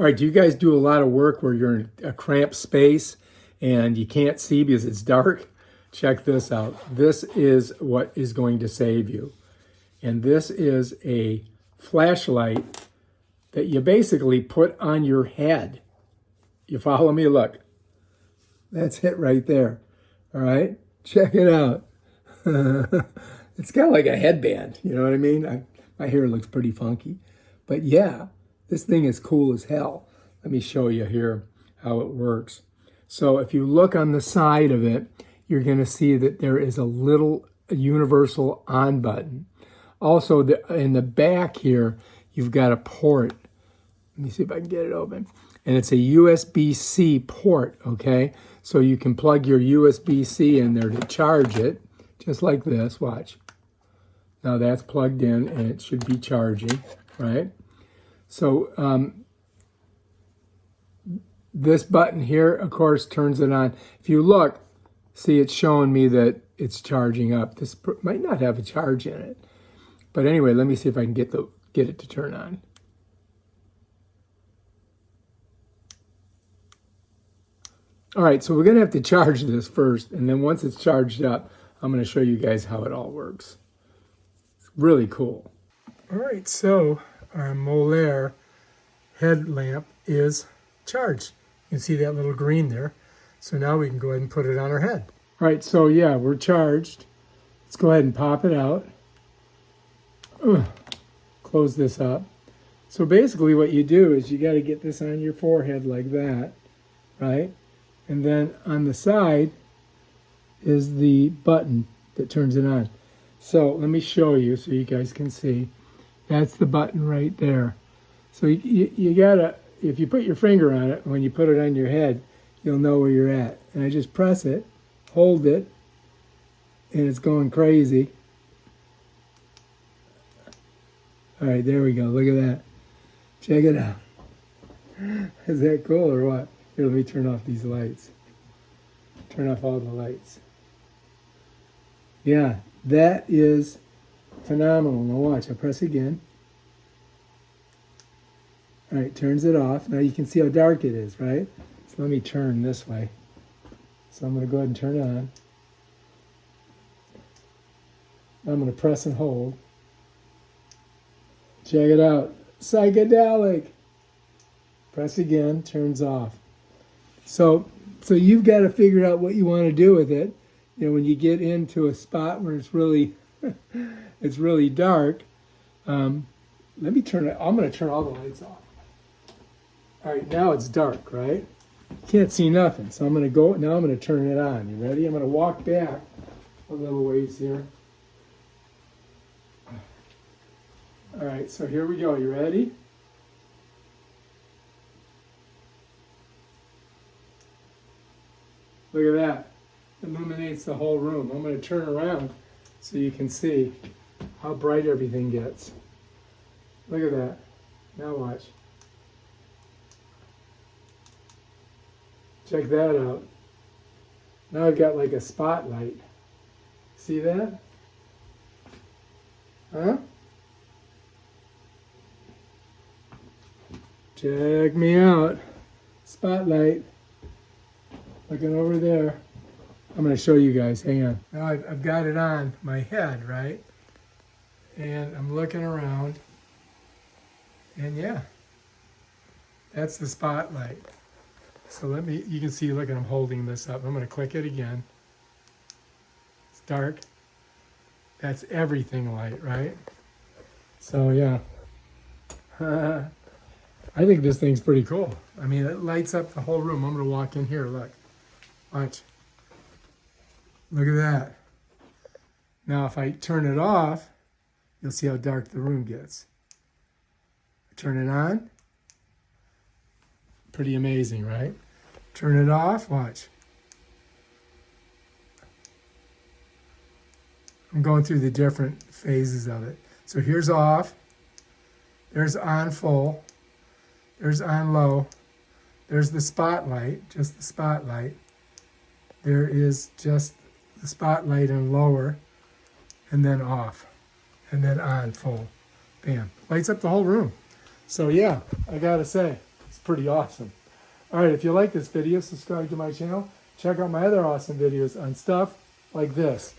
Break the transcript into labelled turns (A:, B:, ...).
A: All right, do you guys do a lot of work where you're in a cramped space and you can't see because it's dark? Check this out. This is what is going to save you. And this is a flashlight that you basically put on your head. You follow me? Look. That's it right there. All right? Check it out. It's kind of like a headband. You know what I mean? My hair looks pretty funky. But yeah, this thing is cool as hell. Let me show you here how it works. So if you look on the side of it, you're going to see that there is a little universal on button. Also, in the back here, you've got a port. Let me see if I can get it open. And it's a USB-C port, okay? So you can plug your USB-C in there to charge it, just like this. Watch. Now that's plugged in, and it should be charging, right? So this button here, of course, turns it on. If you look, see it's showing me that it's charging up. This might not have a charge in it. But anyway, let me see if I can get it to turn on. All right, so we're going to have to charge this first, and then once it's charged up, I'm going to show you guys how it all works. It's really cool. All right, so our Molaire headlamp is charged. You can see that little green there. So now we can go ahead and put it on our head. All right, so yeah, we're charged. Let's go ahead and pop it out. Close this up. So basically what you do is you got to get this on your forehead like that, right? And then on the side is the button that turns it on. So let me show you so you guys can see. That's the button right there. So you gotta, if you put your finger on it, when you put it on your head, you'll know where you're at. And I just press it, hold it, and it's going crazy. All right, there we go. Look at that. Check it out. Is that cool or what? Here, let me turn off these lights. Turn off all the lights. Yeah, that is phenomenal. Now watch, I press again. All right, turns it off. Now you can see how dark it is, right? So let me turn this way. So I'm going to go ahead and turn it on. I'm going to press and hold. Check it out. Psychedelic. Press again, turns off. So you've got to figure out what you want to do with it. You know, when you get into a spot where it's really it's really dark. Let me turn it. I'm going to turn all the lights off. All right, now it's dark, right? Can't see nothing. So I'm going to go. Now I'm going to turn it on. You ready? I'm going to walk back a little ways here. All right, so here we go. You ready? Look at that. Illuminates the whole room. I'm going to turn around so you can see how bright everything gets. Look at that. Now watch. Check that out. Now I've got like a spotlight. See that? Huh? Check me out. Spotlight. Looking over there. I'm going to show you guys. Hang on. Now I've got it on my head, right? And I'm looking around. And yeah, that's the spotlight. So you can see, look, I'm holding this up. I'm going to click it again. It's dark. That's everything light, right? So yeah. I think this thing's pretty cool. I mean, it lights up the whole room. I'm going to walk in here, look. Watch. Look at that. Now, if I turn it off, you'll see how dark the room gets. Turn it on. Pretty amazing, right? Turn it off, watch. I'm going through the different phases of it. So here's off. There's on full. There's on low. There's the spotlight, just the spotlight. There is just the spotlight and lower, and then off, and then on full. Bam. Lights up the whole room. So yeah, I gotta say, it's pretty awesome. All right, if you like this video, subscribe to my channel. Check out my other awesome videos on stuff like this.